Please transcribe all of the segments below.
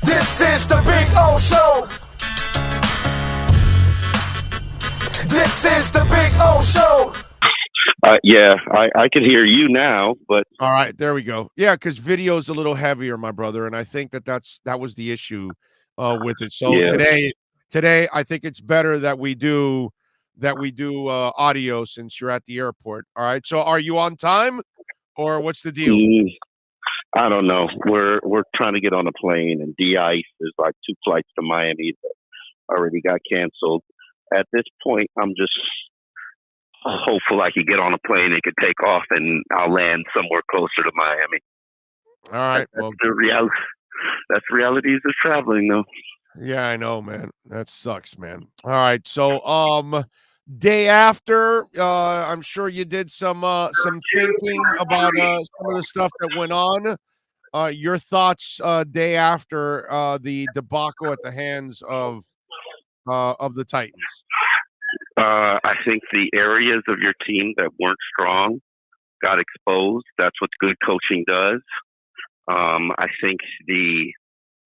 This is the Big O Show. This is the Big O Show. Yeah, I can hear you now, but all right, there we go. Yeah, because video's a little heavier, my brother, and I think that was the issue with it. So yeah. today, I think it's better that we do audio since you're at the airport. All right. So are you on time, or what's the deal? I don't know. We're trying to get on a plane, and de-ice. There's like 2 flights to Miami that already got canceled. At this point, I'm just hopeful I could get on a plane and could take off, and I'll land somewhere closer to Miami. All right. That's the reality. That's realities of traveling, though. Yeah, I know, man. That sucks, man. All right. So, day after, I'm sure you did some thinking about some of the stuff that went on. Your thoughts day after the debacle at the hands of the Titans. I think the areas of your team that weren't strong got exposed. That's what good coaching does. I think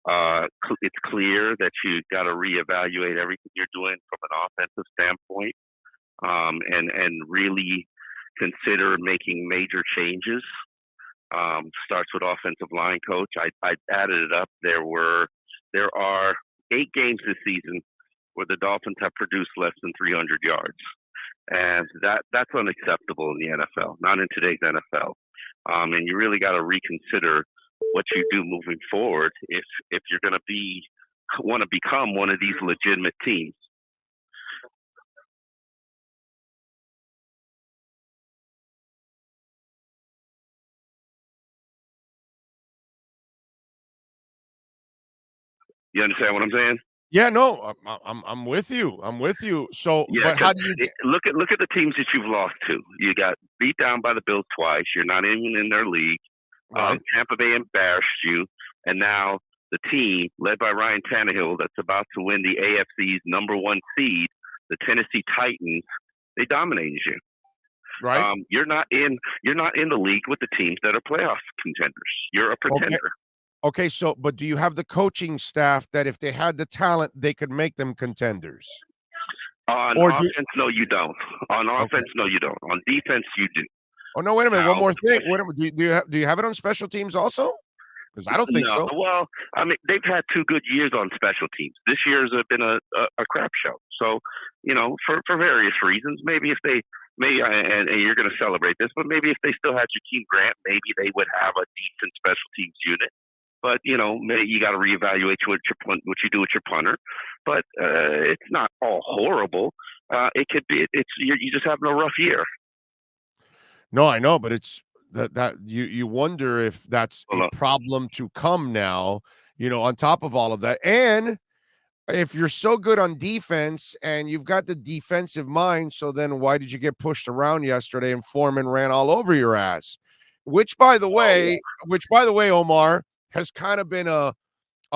it's clear that you got to reevaluate everything you're doing from an offensive standpoint, and really consider making major changes. Starts with offensive line coach. I added it up. There are 8 games this season where the Dolphins have produced less than 300 yards, and that's unacceptable in the NFL. Not in today's NFL. And you really got to reconsider what you do moving forward if you're going to want to become one of these legitimate teams. You understand what I'm saying? Yeah, no, I'm with you. I'm with you. So, yeah, but how do you look at the teams that you've lost to? You got beat down by the Bills twice. You're not even in their league. Right. Tampa Bay embarrassed you, and now the team led by Ryan Tannehill that's about to win the AFC's #1 seed, the Tennessee Titans, they dominated you. Right. You're not in the league with the teams that are playoff contenders. You're a pretender. Okay, so but do you have the coaching staff that if they had the talent, they could make them contenders? On offense, no, you don't. On offense, no, you don't. On defense, you do. Oh no! Wait a minute. One more thing. Do you have it on special teams also? Because I don't think so. Well, I mean, they've had 2 good years on special teams. This year's been a crap show. So, for various reasons, maybe if they and you're going to celebrate this, but maybe if they still had Jakeem Grant, maybe they would have a decent special teams unit. But maybe you got to reevaluate what you do with your punter. But it's not all horrible. It could be. You're just having a rough year. No, I know, but it's that you wonder if that's a problem to come now. On top of all of that, and if you're so good on defense and you've got the defensive mind, so then why did you get pushed around yesterday and Foreman ran all over your ass? Which, by the way, Omar, has kind of been a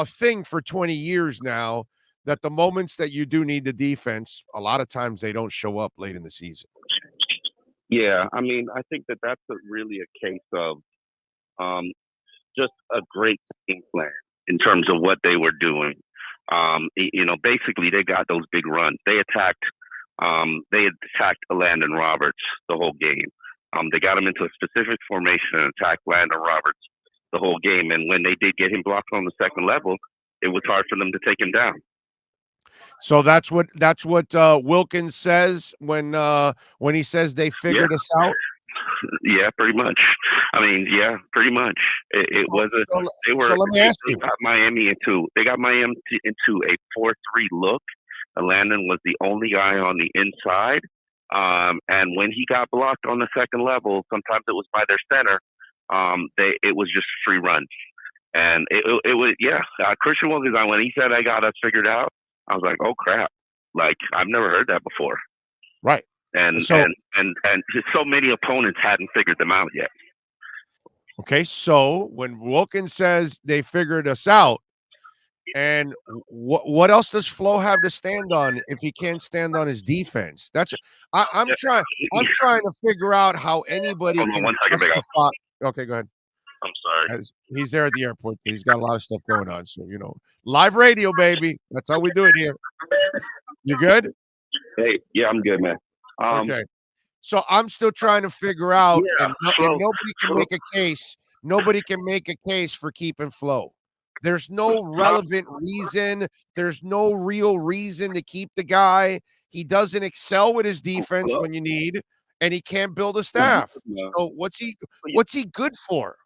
thing for 20 years now, that the moments that you do need the defense, a lot of times they don't show up late in the season. Yeah, I mean, I think that's really a case of just a great game plan in terms of what they were doing. Basically they got those big runs. They attacked Landon Roberts the whole game. They got him into a specific formation and attacked Landon Roberts the whole game. And when they did get him blocked on the second level, it was hard for them to take him down. So that's what Wilkins says when he says they figured us out. Yeah, pretty much. I mean, yeah, pretty much. It was so let me ask you. They got Miami into a 4-3 look. Landon was the only guy on the inside. And when he got blocked on the second level, sometimes it was by their center. It was just free runs. And it was, Christian Wilkins, when he said I got us figured out, I was like, oh crap. Like, I've never heard that before. Right. And so many opponents hadn't figured them out yet. Okay, so when Wilkins says they figured us out, and what else does Flo have to stand on if he can't stand on his defense? I'm trying to figure out how anybody can justify. Okay, go ahead. I'm sorry. As he's there at the airport. He's got a lot of stuff going on. So, live radio, baby. That's how we do it here. You good? Hey, yeah, I'm good, man. Okay. So I'm still trying to figure out, and Flo, nobody can make a case. Nobody can make a case for keeping Flo. There's no relevant reason. There's no real reason to keep the guy. He doesn't excel with his defense when you need, and he can't build a staff. So what's he good for?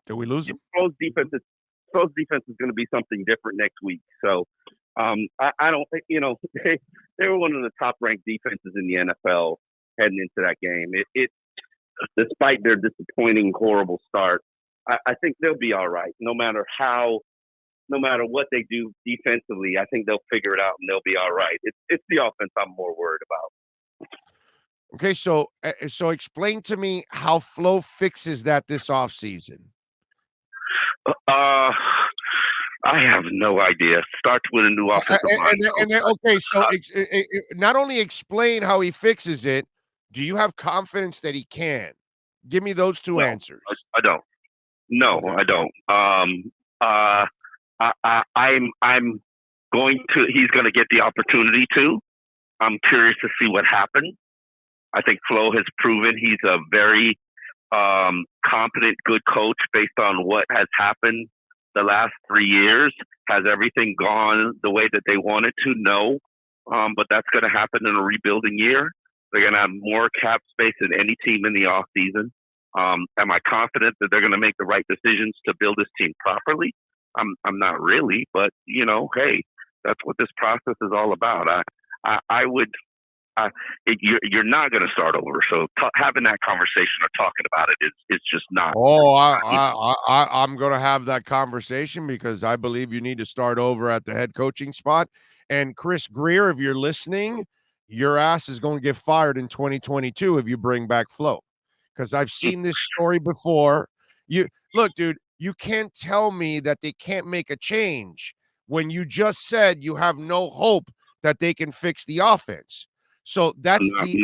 Did we lose him? Flo's defense is going to be something different next week. So I don't think, they were one of the top ranked defenses in the NFL heading into that game. It despite their disappointing, horrible start, I think they'll be all right. No matter what they do defensively, I think they'll figure it out and they'll be all right. It's the offense I'm more worried about. Okay, so explain to me how Flo fixes that this offseason. I have no idea. Starts with a new offensive line. Okay, so not only explain how he fixes it, do you have confidence that he can? Give me those two answers. I don't. No, okay. I don't. I'm going to. He's going to get the opportunity to. I'm curious to see what happens. I think Flo has proven he's a very competent, good coach based on what has happened the last 3 years. Has everything gone the way that they wanted to? No. But that's going to happen in a rebuilding year. They're going to have more cap space than any team in the offseason. Am I confident that they're going to make the right decisions to build this team properly? I'm not really, but hey, that's what this process is all about. I would. You're not going to start over. So having that conversation or talking about it is just not. Oh, I'm going to have that conversation because I believe you need to start over at the head coaching spot. And Chris Greer, if you're listening, your ass is going to get fired in 2022 if you bring back Flo. Because I've seen this story before. Look, dude, you can't tell me that they can't make a change when you just said you have no hope that they can fix the offense. So that's the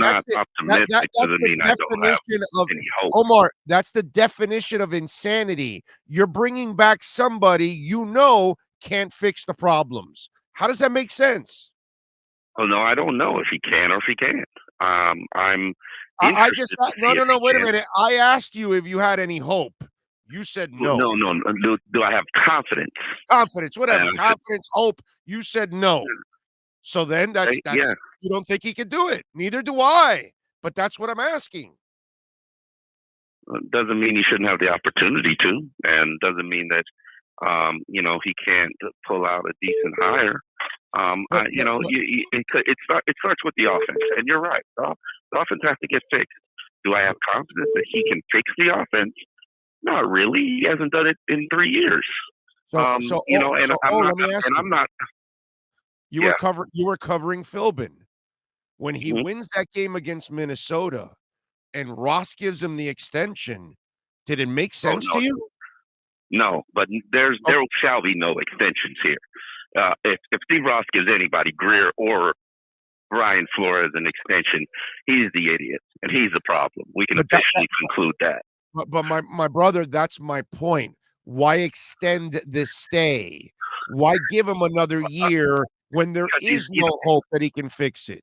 definition of Omar. That's the definition of insanity. You're bringing back somebody can't fix the problems. How does that make sense? Oh no, I don't know if he can or if he can't. I'm. I just no. Wait a minute. I asked you if you had any hope. You said no. No. Do I have confidence? Confidence, whatever. Confidence, hope. You said no. So then that's you don't think he can do it. Neither do I. But that's what I'm asking. Doesn't mean he shouldn't have the opportunity to, and doesn't mean that he can't pull out a decent hire. It starts with the offense, and you're right. The offense has to get fixed. Do I have confidence that he can fix the offense? Not really. He hasn't done it in 3 years. I'm not. You were covering Philbin when he wins that game against Minnesota, and Ross gives him the extension. Did it make sense to you? No, but there shall be no extensions here. If Steve Ross gives anybody, Greer or Brian Flores, an extension, he's the idiot and he's the problem. We can officially conclude that. But my brother, that's my point. Why extend the stay? Why give him another year when there is no hope that he can fix it?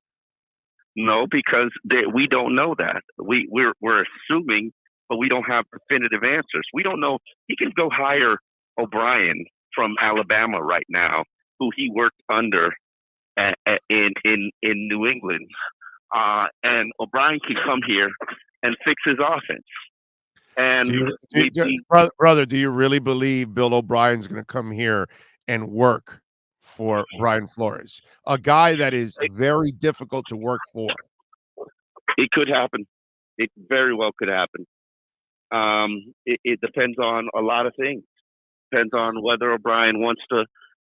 No, because we don't know that. We're assuming, but we don't have definitive answers. We don't know. He can go hire O'Brien from Alabama right now, who he worked under in New England, and O'Brien can come here and fix his offense. And brother, do you really believe Bill O'Brien's going to come here and work for Brian Flores, a guy that is very difficult to work for? It could happen. It very well could happen. It depends on a lot of things. Depends on whether O'Brien wants to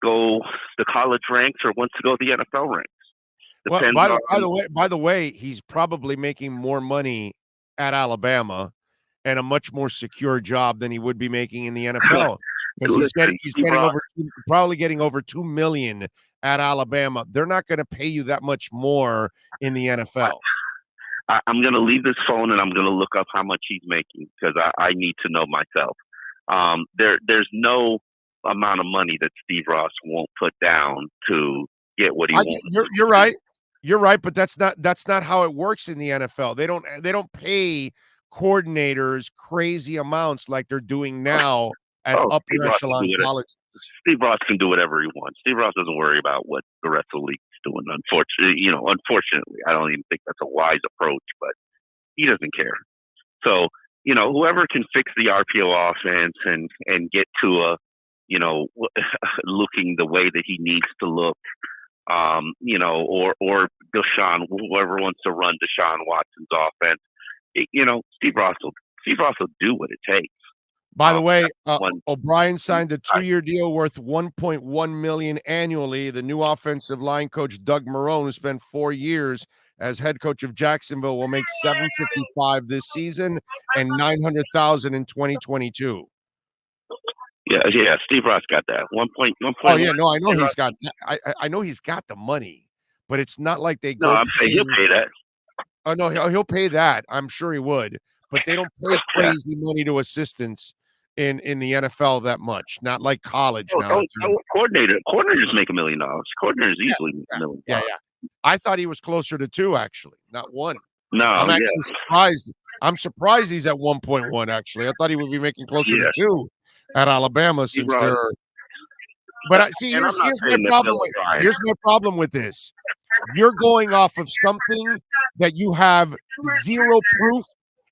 go the college ranks or wants to go the NFL ranks. Well, by the way, he's probably making more money at Alabama and a much more secure job than he would be making in the NFL. Because he's probably getting over $2 million at Alabama. They're not going to pay you that much more in the NFL. I'm going to leave this phone and I'm going to look up how much he's making because I need to know myself. There's no amount of money that Steve Ross won't put down to get what he wants. You're right. You're right, but that's not how it works in the NFL. They don't pay coordinators crazy amounts like they're doing now at upper echelon colleges. Steve Ross can do whatever he wants. Steve Ross doesn't worry about what the rest of the league is doing. Unfortunately, I don't even think that's a wise approach, but he doesn't care. So, whoever can fix the RPO offense and get to a, looking the way that he needs to look, or Deshaun, whoever wants to run Deshaun Watson's offense, Steve Ross will do what it takes. By the way, O'Brien signed a 2-year deal worth $1.1 million annually. The new offensive line coach, Doug Marrone, who spent 4 years as head coach of Jacksonville, will make $755,000 this season and $900,000 in 2022. Yeah. Steve Ross got that 1.1. Oh yeah, no, I know he's got. I know he's got the money, but it's not like they go. No, I'm saying he'll pay that. Oh no, he'll pay that. I'm sure he would, but they don't pay crazy money to assistants in the NFL that much. Not like college now. Coordinators make $1 million. Coordinators easily make $1 million. Yeah. I thought he was closer to 2, actually, not 1. No, I'm actually surprised. I'm surprised he's at 1.1. Actually, I thought he would be making closer to 2 at Alabama since they're. But here's my problem. Here's my problem with this. You're going off of something that you have zero proof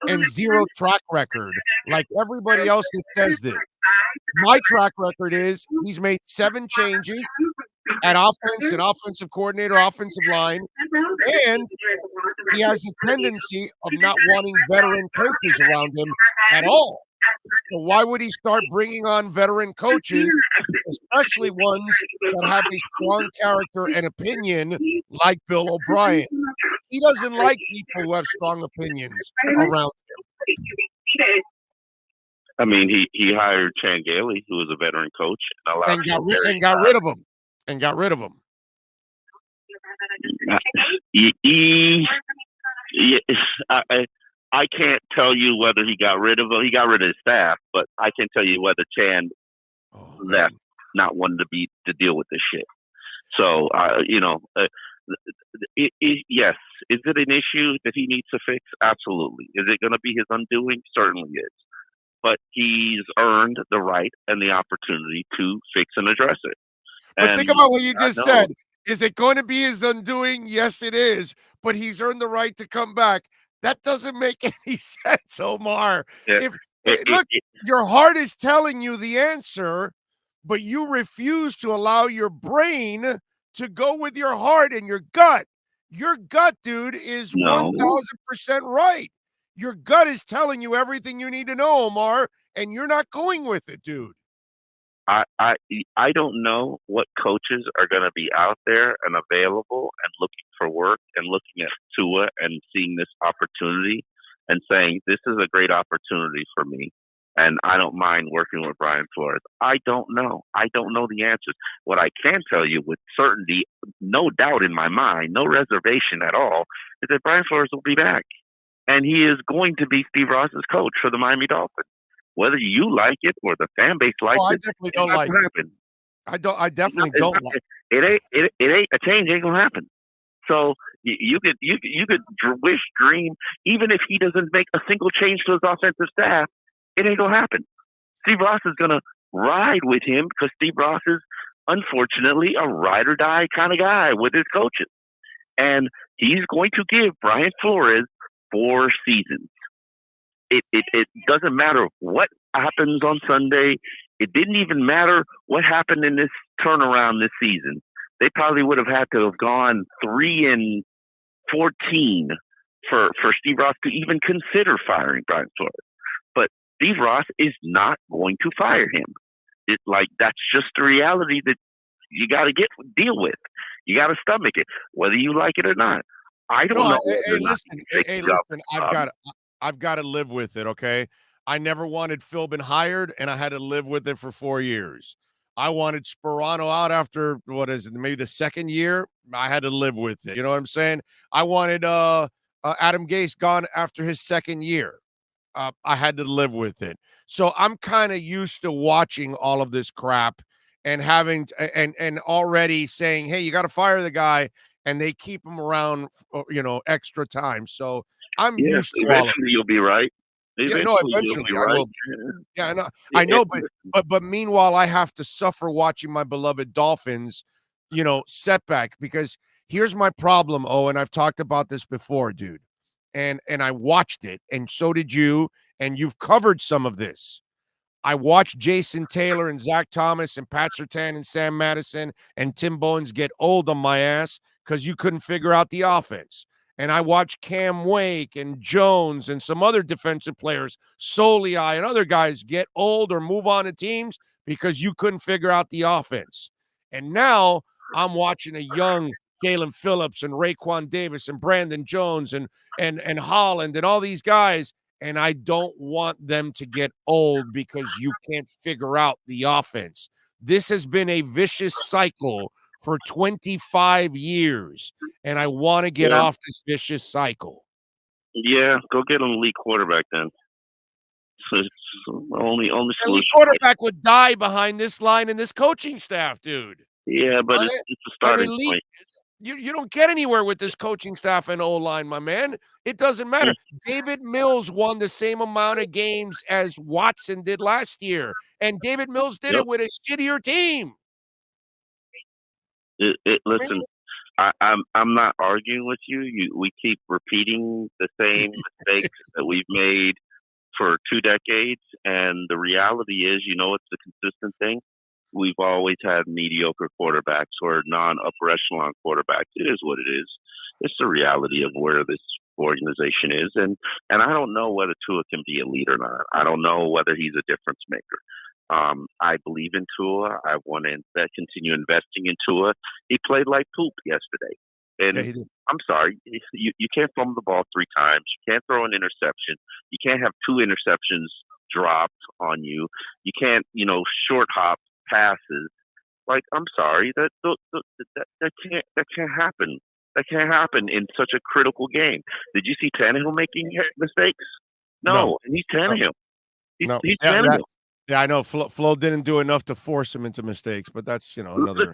and zero track record, like everybody else that says this. My track record is he's made 7 changes at offense and offensive coordinator, offensive line, and he has a tendency of not wanting veteran coaches around him at all. So why would he start bringing on veteran coaches, especially ones that have a strong character and opinion like Bill O'Brien? He doesn't like people who have strong opinions around him. I mean, he hired Chan Gailey, who was a veteran coach, and got rid of him. And got rid of him. I can't tell you whether he got rid of him. He got rid of his staff, but I can tell you whether Chan left not wanting to deal with this shit. So, yes. Is it an issue that he needs to fix? Absolutely. Is it going to be his undoing? Certainly is. But he's earned the right and the opportunity to fix and address it. But think about what you just said. Is it going to be his undoing? Yes, it is. But he's earned the right to come back. That doesn't make any sense, Omar. Yeah. Look, your heart is telling you the answer, but you refuse to allow your brain to go with your heart and your gut. Your gut, dude, is 1,000% right. Your gut is telling you everything you need to know, Omar, and you're not going with it, dude. I don't know what coaches are going to be out there and available and looking for work and looking at Tua and seeing this opportunity and saying, this is a great opportunity for me. And I don't mind working with Brian Flores. I don't know. I don't know the answers. What I can tell you with certainty, no doubt in my mind, no reservation at all, is that Brian Flores will be back. And he is going to be Steve Ross's coach for the Miami Dolphins. Whether you like it or the fan base likes it, I definitely don't like it. I definitely don't like it. It ain't a change. Ain't gonna happen. So you could wish, dream, even if he doesn't make a single change to his offensive staff, it ain't gonna happen. Steve Ross is gonna ride with him because Steve Ross is unfortunately a ride or die kind of guy with his coaches, and he's going to give Brian Flores 4 seasons. It doesn't matter what happens on Sunday. It didn't even matter what happened in this turnaround this season. They probably would have had to have gone 3-14 for Steve Ross to even consider firing Brian Flores. But Steve Ross is not going to fire him. That's just the reality that you got to deal with. You got to stomach it, whether you like it or not. I don't know. Hey, listen. I've got to live with it, okay? I never wanted Philbin hired, and I had to live with it for 4 years. I wanted Sperano out after, what is it, maybe the second year. I had to live with it. You know what I'm saying? I wanted Adam Gase gone after his second year. I had to live with it. So I'm kind of used to watching all of this crap and having and already saying, "Hey, you got to fire the guy," and they keep him around, extra time. So I'm Yes, used to all of eventually it. you'll be right. Yeah, no, Eventually you'll eventually be I right. will. Yeah, I know. Yeah, I know, but meanwhile, I have to suffer watching my beloved Dolphins, setback, because here's my problem. Oh, and I've talked about this before, dude. And I watched it, and so did you, and you've covered some of this. I watched Jason Taylor and Zach Thomas and Pat Surtain and Sam Madison and Tim Bowens get old on my ass because you couldn't figure out the offense. And I watched Cam Wake and Jones and some other defensive players, Soliai and other guys, get old or move on to teams because you couldn't figure out the offense. And now I'm watching a young Jalen Phillips and Raekwon Davis and Brandon Jones and Holland and all these guys, and I don't want them to get old because you can't figure out the offense. This has been a vicious cycle for 25 years, and I want to get yeah, off this vicious cycle. yeah. Go get an elite quarterback then. So it's only Elite solution. quarterback would die behind this line and this coaching staff, dude. Yeah, but An it's a starting elite. point. You don't get anywhere with this coaching staff and O-line, my man. It doesn't matter. David Mills won the same amount of games as Watson did last year, and David Mills did Yep. it with a shittier team. Listen, I'm not arguing with you. We keep repeating the same mistakes that we've made for 2 decades, and the reality is, it's a consistent thing. We've always had mediocre quarterbacks or non-upper echelon quarterbacks. It is what it is. It's the reality of where this organization is, and I don't know whether Tua can be a leader or not. I don't know whether he's a difference maker. I believe in Tua. I want to continue investing in Tua. He played like poop yesterday, and Yeah, I'm sorry, you can't fumble the ball 3 times. You can't throw an interception. You can't have 2 interceptions dropped on you. You can't, short hop passes. Like, I'm sorry, that can't happen. That can't happen in such a critical game. Did you see Tannehill making mistakes? No. And he's Tannehill. He's Tannehill. Yeah, I know. Flo didn't do enough to force him into mistakes, but that's another. Listen,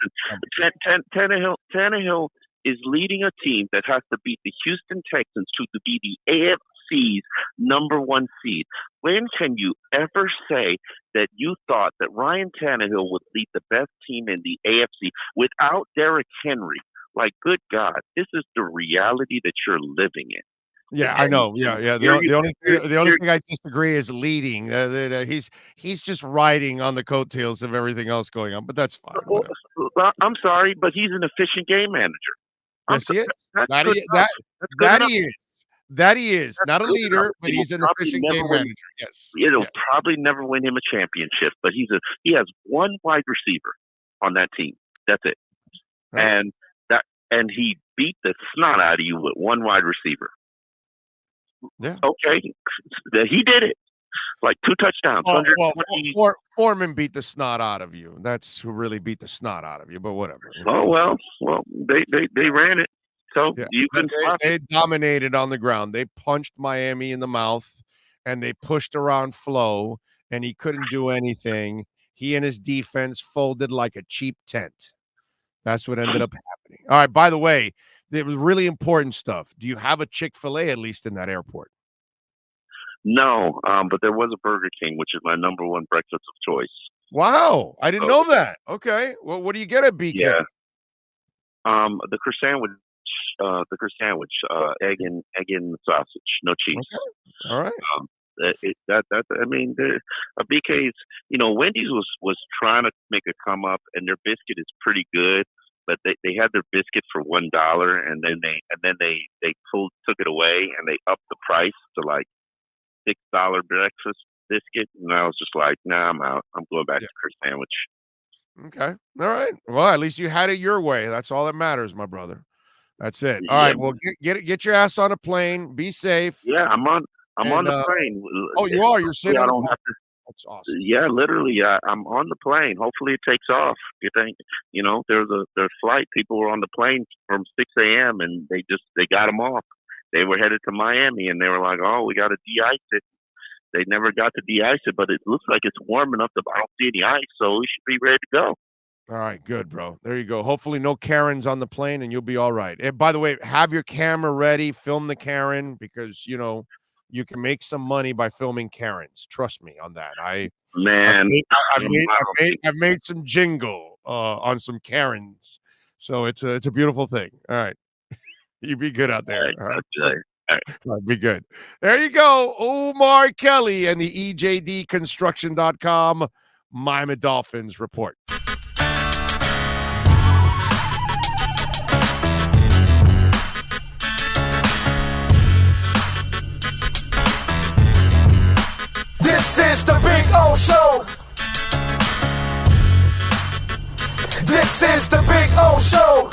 Tannehill is leading a team that has to beat the Houston Texans to be the AFC's #1 seed. When can you ever say that you thought that Ryan Tannehill would lead the best team in the AFC without Derrick Henry? Like, good God, this is the reality that you're living in. Yeah, I know. Yeah. The only thing I disagree is leading. He's just riding on the coattails of everything else going on, but that's fine. Well, I'm sorry, but he's an efficient game manager. Yes, he is. That he is. Not a leader, but he's an efficient game manager. Yes. It'll probably never win him a championship, but he has one wide receiver on that team. That's it. Right. And he beat the snot out of you with one wide receiver. Yeah. Okay. He did it. Like 2 touchdowns. Foreman beat the snot out of you. That's who really beat the snot out of you, but whatever. Oh, well, they ran it. So you can they dominated on the ground. They punched Miami in the mouth, and they pushed around Flo, and he couldn't do anything. He and his defense folded like a cheap tent. That's what ended up happening. All right, by the way, it was really important stuff. Do you have a Chick-fil-A at least in that airport? No, but there was a Burger King, which is my #1 breakfast of choice. Wow, I didn't know that. Okay, well, what do you get at BK? Yeah, the croissant sandwich, egg and sausage, no cheese. Okay. All right. BK's. Wendy's was trying to make a come up, and their biscuit is pretty good, but they had their biscuit for $1, and then they took it away, and they upped the price to like $6 breakfast biscuit, and I was just like, nah, I'm out. I'm going back to Chris sandwich. Okay. All right. Well, at least you had it your way. That's all that matters, my brother. That's it. All right. Well, get your ass on a plane. Be safe. Yeah, I'm on the plane. Oh, you are. You're sitting. I don't have to. That's awesome. Yeah, literally, I'm on the plane. Hopefully, it takes off. You think, there's flight. People were on the plane from 6 a.m. and they got them off. They were headed to Miami, and they were like, "Oh, we got to de-ice it." They never got to de-ice it, but it looks like it's warm enough that I don't see any ice, so we should be ready to go. All right, good, bro. There you go. Hopefully, no Karens on the plane, and you'll be all right. And by the way, have your camera ready. Film the Karen because you can make some money by filming Karens. Trust me on that. I've made some jingle on some Karens, so it's a beautiful thing. All right, you be good out there. All right. All right, be good. There you go, Omar Kelly and the EJDconstruction.com Miami Dolphins report. This is the Big O Show. This is the Big O Show.